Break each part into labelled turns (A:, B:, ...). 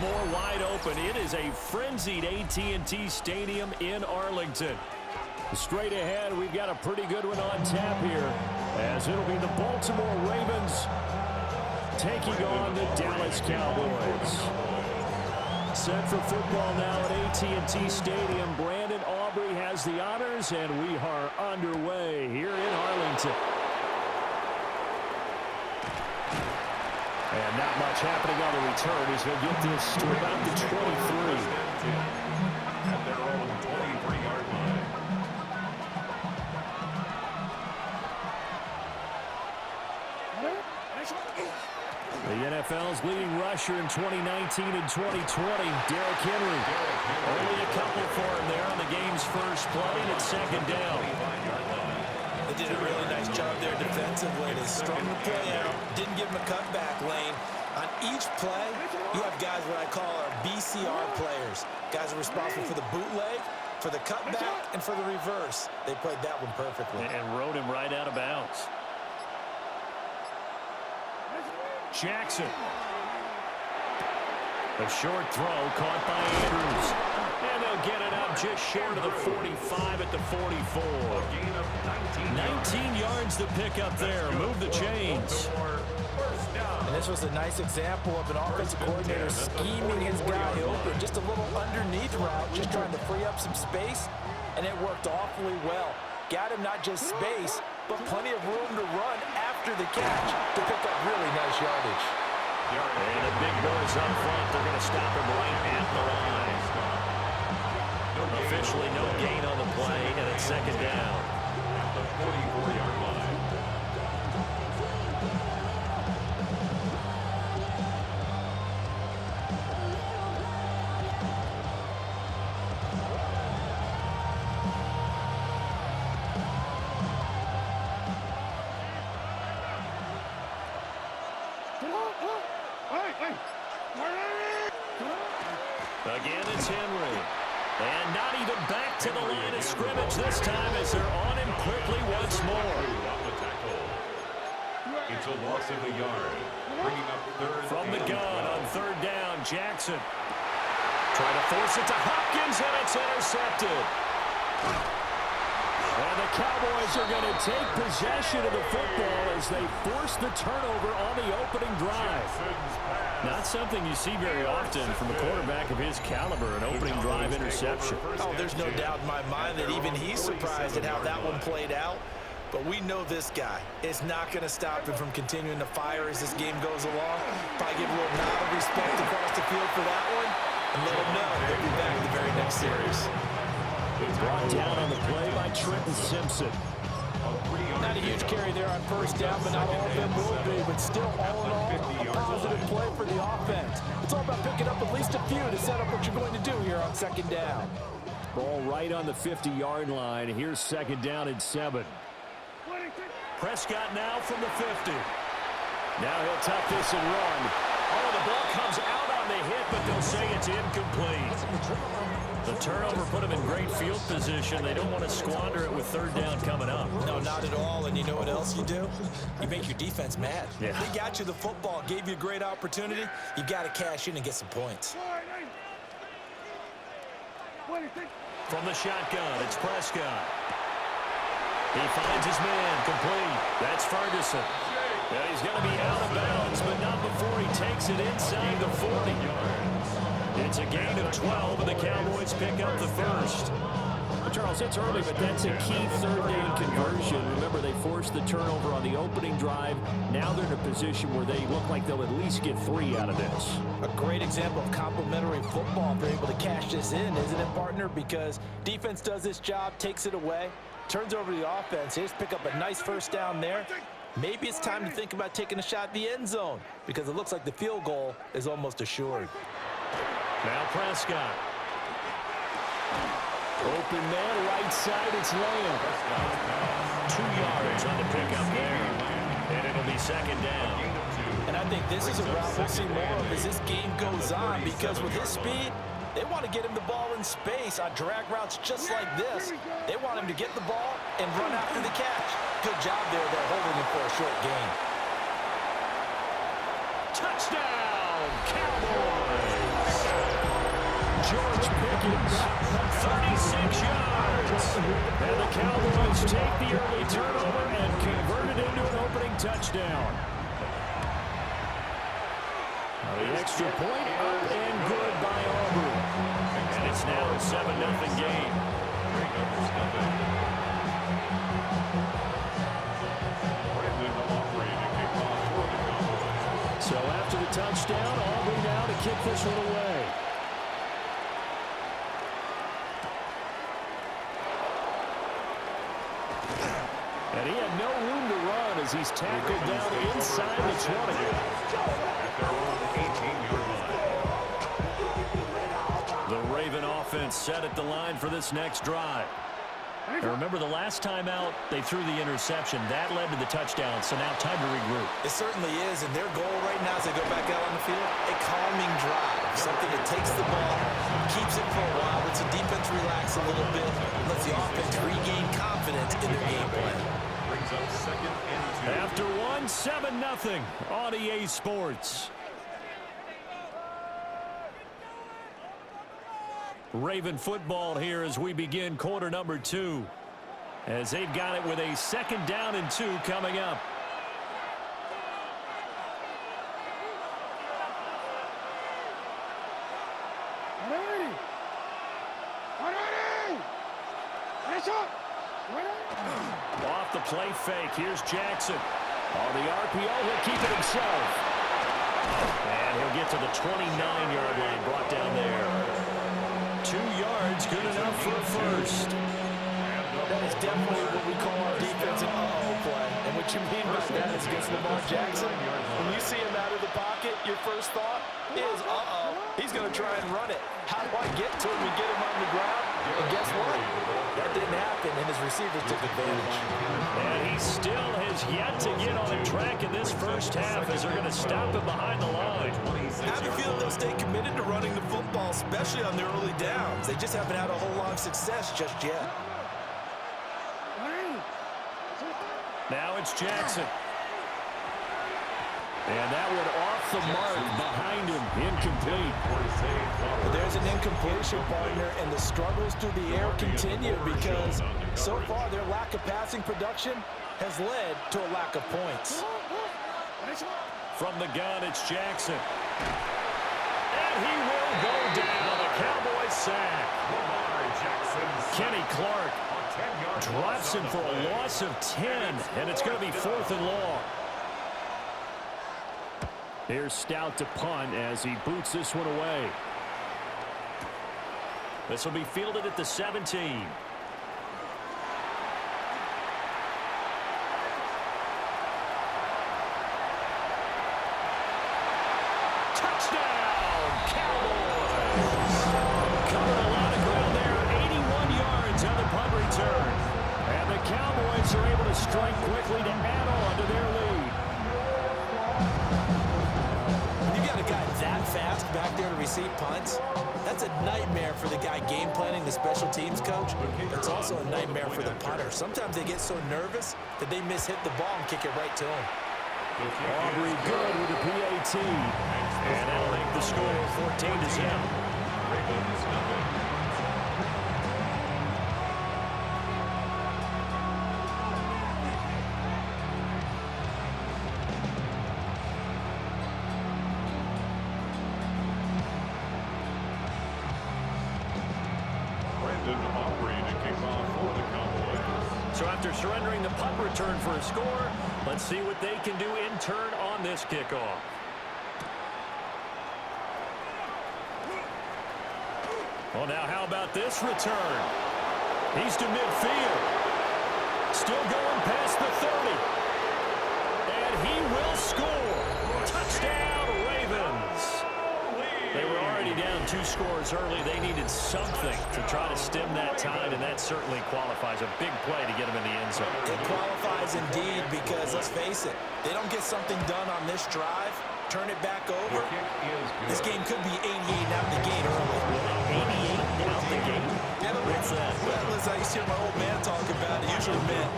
A: more wide open. It is a frenzied AT&T Stadium in Arlington. Straight ahead, we've got a pretty good one on tap here, as it'll be the Baltimore Ravens taking on the Dallas Cowboys. Set for football now at AT&T Stadium. Brandon Aubrey has the honors, and we are underway here in Arlington. And not much happening on the return as he'll get this to about the 23.
B: At their own 23-yard line.
A: The NFL's leading rusher in 2019 and 2020, Derrick Henry. Only a couple for him there on the game's first play, and it's second down.
C: They did a really nice job there defensively. They strung the play out, didn't give him a cutback lane. On each play, you have guys what I call our BCR players. Guys are responsible for the bootleg, for the cutback, and for the reverse. They played that one perfectly.
A: And rode him right out of bounds. Jackson. A short throw caught by Andrews. And they'll get it up just short of the 45 at the 44. 19 yards to pick up there. Move the chains.
C: And this was a nice example of an offensive coordinator scheming his guy open. Just a little underneath route, just trying to free up some space. And it worked awfully well. Got him not just space, but plenty of room to run after the catch to pick up really nice yardage.
A: And the big boys up front, they're going to stop him right at the line. Officially no gain on the play, and it's second down.
B: At the 44-yard line.
A: Again, it's Henry. And not even back to the line of scrimmage this time as they're on him quickly once more.
B: It's a loss of a yard. Bringing up third.
A: From the gun on third down, Jackson. Trying to force it to Hopkins, and it's intercepted. And the Cowboys are going to take possession of the football as they force the turnover on the opening drive. Not something you see very often from a quarterback of his caliber, an opening drive interception.
C: Oh, there's no doubt in my mind that even he's surprised at how that one played out. But we know this guy is not going to stop him from continuing to fire as this game goes along. Probably give a little nod of respect across the field for that one, and let him know he'll be back the very next series.
A: Brought down on the play by Trenton Simpson.
C: Not a huge carry there on first down, but not all of them will be. But still, all in all, a positive play for the offense. It's all about picking up at least a few to set up what you're going to do here on second down.
A: Ball right on the 50-yard line. Here's second down and 7. Prescott now from the 50. Now he'll tuck this and run. Oh, the ball comes out on the hit, but they'll say it's incomplete. The turnover put them in great field position. They don't want to squander it with third down coming up.
C: No, not at all. And you know what else you do? You make your defense mad.
A: Yeah.
C: They got you the football, gave you a great opportunity. You got to cash in and get some points.
A: From the shotgun, it's Prescott. He finds his man, complete. That's Ferguson. Yeah, he's going to be out of bounds, but not before he takes it inside the 40. It's a gain of 12, and the Cowboys pick up the first. Charles, it's early, but that's a key third down conversion. Remember, they forced the turnover on the opening drive. Now they're in a position where they look like they'll at least get 3 out of this.
C: A great example of complementary football if they're able to cash this in, isn't it, partner? Because defense does this job, takes it away, turns over the offense. They just pick up a nice first down there. Maybe it's time to think about taking a shot at the end zone because it looks like the field goal is almost assured.
A: Now Prescott. Open man, right side, it's Lamb. 2 yards on the pickup there. And it'll be second down.
C: And I think this is a route we'll see more of as this game goes on because with his speed, they want to get him the ball in space on drag routes just like this. They want him to get the ball and run after the catch. Good job there. They're holding him for a short gain.
A: Touchdown, Cowboys! seconds. 36 yards. And the Cowboys take the early turnover and convert it into an opening touchdown. The extra point up and good by Auburn. And it's now a 7-0 game. So after the touchdown, Aubrey now to kick this one away. And he had no room to run as he's tackled down inside the 20. The Raven offense set at the line for this next drive. And remember, the last time out, they threw the interception. That led to the touchdown, so now time to regroup.
C: It certainly is, and their goal right now as they go back out on the field, a calming drive, something that takes the ball, keeps it for a while, lets the defense relax a little bit, lets the offense regain confidence in their game plan.
B: Brings up 2nd and 2.
A: After one, 7-0 on EA Sports. Raven football here as we begin quarter number 2. As they've got it with a 2nd down and 2 coming up. Off the play fake. Here's Jackson. On the RPO, he'll keep it himself. And he'll get to the 29-yard line, brought down there. 2 yards, good enough for a first.
C: That is definitely what we call our defensive uh-oh play. And what you mean by that is against Lamar Jackson. When you see him out of the pocket, your first thought is, uh-oh, he's going to try and run it. How do I get to him and get him on the ground? And guess what? That didn't happen, and his receivers took advantage.
A: And he still has yet to get on track in this first half as they're going to stop him behind the line.
C: I have a feeling they'll stay committed to running the football, especially on their early downs. They just haven't had a whole lot of success just yet.
A: Now it's Jackson. And that one off the mark behind him, incomplete.
C: There's an incompletion, partner, and the struggles through the air continue because so far their lack of passing production has led to a lack of points.
A: From the gun, it's Jackson. And he will go down. A Cowboy sack. Kenny Clark drops him for a loss of 10, and it's going to be 4th and long. Here's Stout to punt as he boots this one away. This will be fielded at the 17. Touchdown, Cowboys! Covered a lot of ground there, 81 yards on the punt return. And the Cowboys are able to strike quickly to add on to their lead.
C: You've got a guy that fast back there to receive punts. That's a nightmare for the guy game planning, the special teams coach. It's also a nightmare for the punter. Sometimes they get so nervous that they hit the ball and kick it right to him.
A: Aubrey good with the PAT. And that'll make the score 14-0. So after surrendering the punt return for a score, let's see what they can do in turn on this kickoff. Well, now how about this return? He's to midfield. Still going past the 30. And he will score. Touchdown, Ravens. They were already down 2 scores early. They needed something to try to stem that tide, and that certainly qualifies. A big play to get them in the end zone.
C: It qualifies indeed because, let's face it, they don't get something done on this drive, turn it back over. This game could be 88 out the gate early.
A: 88 out the gate? What's that?
C: Well, as I used to hear my old man talk about, it usually meant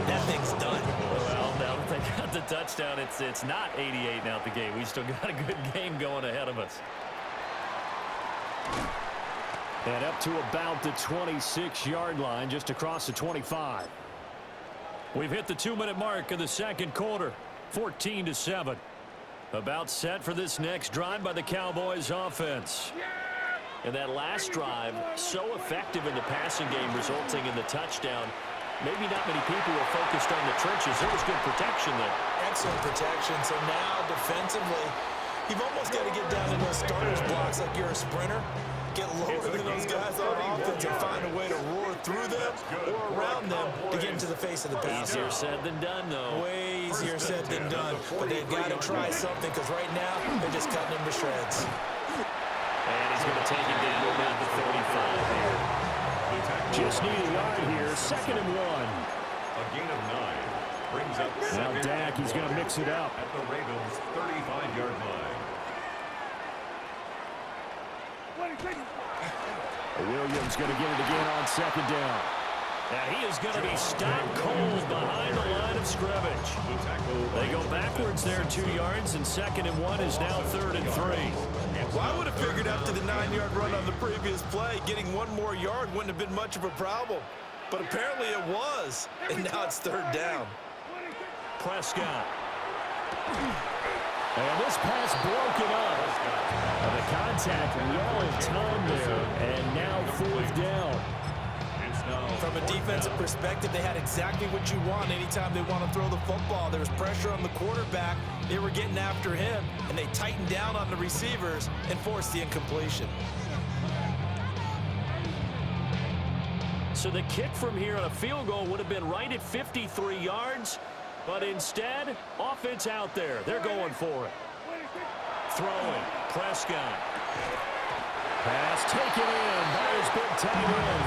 C: that thing's done.
A: Well, now that they got the touchdown, it's not 88 out the gate. We still got a good game going ahead of us. And up to about the 26-yard line, just across the 25. We've hit the 2-minute mark of the second quarter, 14-7. About set for this next drive by the Cowboys offense. And that last drive, so effective in the passing game, resulting in the touchdown. Maybe not many people were focused on the trenches. There was good protection there.
C: Excellent protection. So now, defensively, you've almost got to get down in those starters blocks like you're a sprinter. Get lower than those guys on offense and find a way to roar through them or around them to get into the face of the passer.
A: Easier said than done, though.
C: Way easier said than done. But they've got to try something because right now they're just cutting him to shreds.
A: And he's going to take it down about the 35 here. Just need a yard here, 2nd and 1.
B: A gain of 9 brings up
A: Now Dak, he's going to mix it up.
B: At the Ravens' 35-yard line.
A: Williams going to get it again on 2nd down. Now he is going to be stopped cold behind the line of scrimmage. They go backwards there 2 yards, and 2nd and 1 is now 3rd and 3.
C: Well, I would have figured after the 9-yard run on the previous play, getting 1 more yard wouldn't have been much of a problem. But apparently it was, and now it's 3rd down.
A: Prescott. And this pass broken up. And the contact well timed there, and now 4th down.
C: From a defensive perspective, they had exactly what you want anytime they want to throw the football. There was pressure on the quarterback. They were getting after him, and they tightened down on the receivers and forced the incompletion.
A: So the kick from here on a field goal would have been right at 53 yards, but instead, offense out there. They're going for it. Throwing, Prescott. Pass taken in by his big tight end.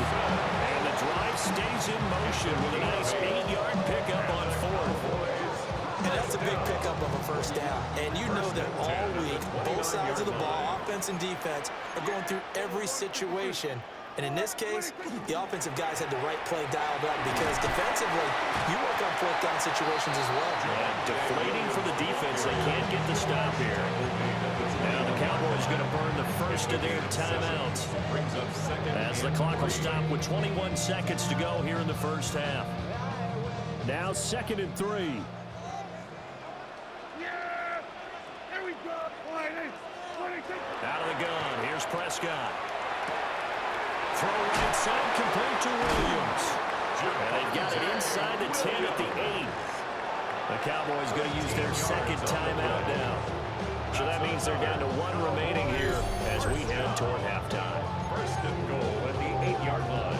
A: And the drive stays in motion with a nice 8-yard pickup on 4th.
C: And that's a big pickup of a 1st down. And you know that all week, both sides of the ball, offense and defense, are going through every situation. And in this case, the offensive guys had the right play dialed up because defensively, you work on 4th down situations as well.
A: Yeah, deflating for the defense. They can't get the stop here. Now the Cowboys going to burn the first of their timeouts as the clock will stop with 21 seconds to go here in the first half. Now 2nd and 3. Out of the gun. Here's Prescott. Throw right side, complete to Williams. And they've got it inside the 10 at the 8. The Cowboys going to use their 2nd timeout now. So that means they're down to 1 remaining here as we head toward halftime.
B: 1st and goal at the 8-yard line.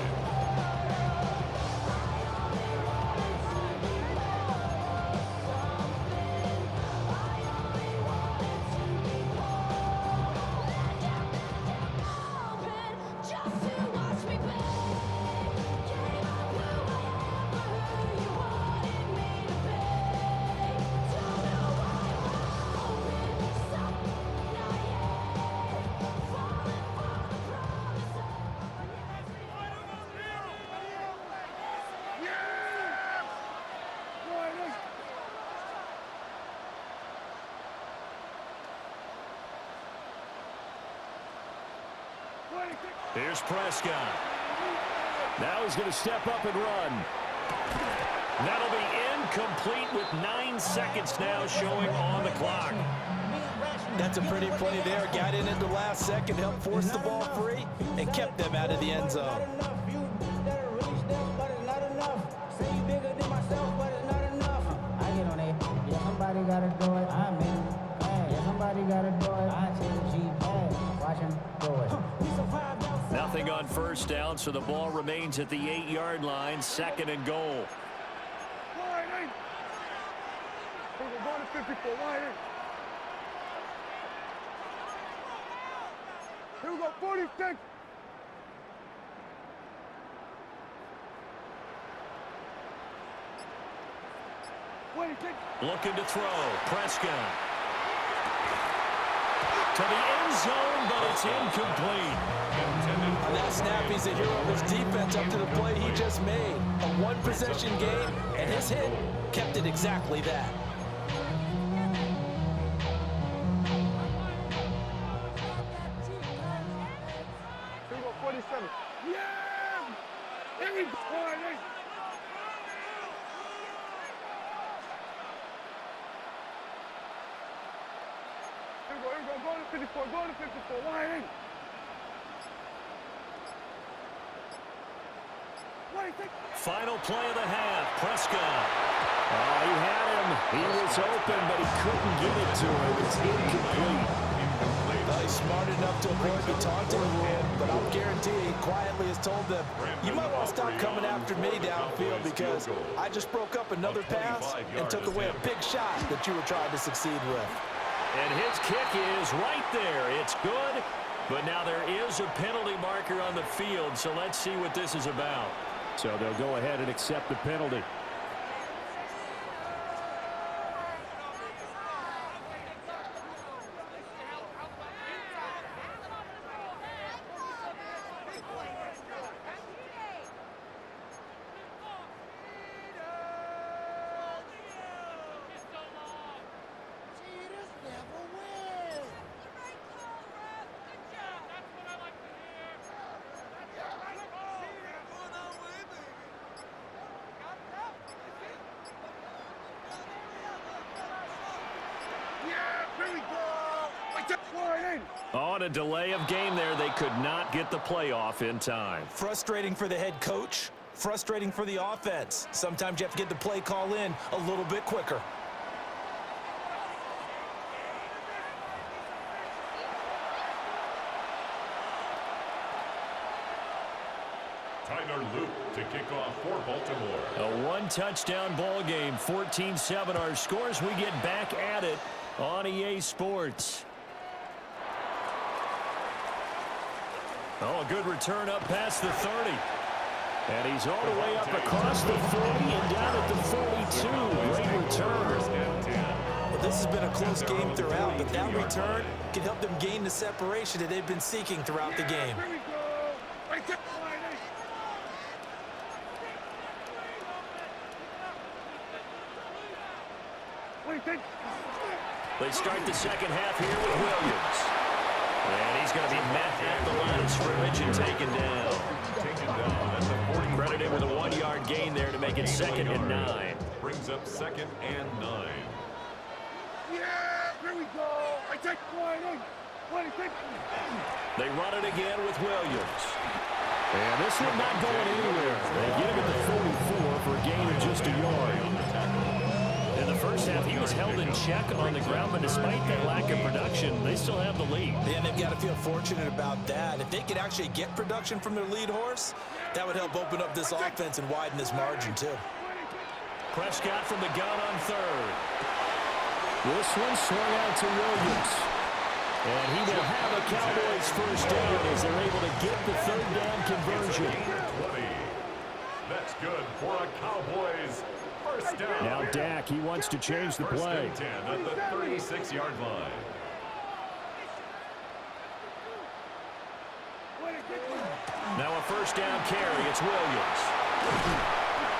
A: Here's Prescott. Now he's going to step up and run. That'll be incomplete with 9 seconds now showing on the clock.
C: That's a pretty play there. Got in at the last second, helped force the ball free, and kept them out of the end zone.
D: Somebody gotta do it. I'm in. Hey, somebody gotta do it. I tell G, hey, watch him do it.
A: Nothing on 1st down, so the ball remains at the 8-yard line, 2nd and goal.
E: Here we go, 46.
A: Looking to throw. Prescott. To the end zone, but it's incomplete.
C: On that snap, he's a hero of his defense up to the play he just made. A 1-possession game, and his hit kept it exactly that.
E: Here we go, 46. 47. Yeah! There we go. All right, nice. Here we go. Go to 54. Go to 54. Line in.
A: Final play of the half. Prescott. Oh, he had him. He was open, but he couldn't get it to him. It's incomplete.
C: He's smart enough to avoid the taunting rule, but I'll guarantee he quietly has told them, you might want to stop coming after me downfield because I just broke up another pass and took away a big shot that you were trying to succeed with.
A: And his kick is right there. It's good, but now there is a penalty marker on the field, so let's see what this is about. So they'll go ahead and accept the penalty. On a delay of game there, they could not get the playoff in time.
C: Frustrating for the head coach, frustrating for the offense. Sometimes you have to get the play call in a little bit quicker.
B: Tyler Luke to kick off for Baltimore.
A: A one-touchdown ball game, 14-7 our scores. We get back at it on EA Sports. Oh, a good return up past the 30. And he's all the way up across the 40 and down at the 42. Great return.
C: Well, this has been a close game throughout, but that return can help them gain the separation that they've been seeking throughout the game.
A: They start the second half here with Williams. And he's going to be met at the line of scrimmage and taken down.
B: At the 40.
A: Credited with a 1-yard gain there to make it 2nd and 9.
B: Brings up 2nd and 9.
E: Yeah, here we go. I take line in.
A: They run it again with Williams. And this one not going anywhere. They get him at the 44 for a gain of just a yard. In the first half, he was held in check on the ground, but despite that lack of production, they still have the lead.
C: And they've got to feel fortunate about that. If they could actually get production from their lead horse, that would help open up this offense and widen this margin, too.
A: Prescott from the gun on third. This one swung out to Williams. And he will have a Cowboys first down as they're able to get the third down conversion.
B: 20. That's good for a Cowboys first down.
A: Now Dak, he wants to change the play.
B: First and 10 at the 36-yard line.
A: Now a first down carry. It's Williams.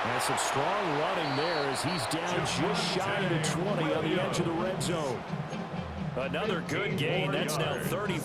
A: And some strong running there as he's down just shy of the 20 on the edge of the red zone. Another good gain. That's now 30.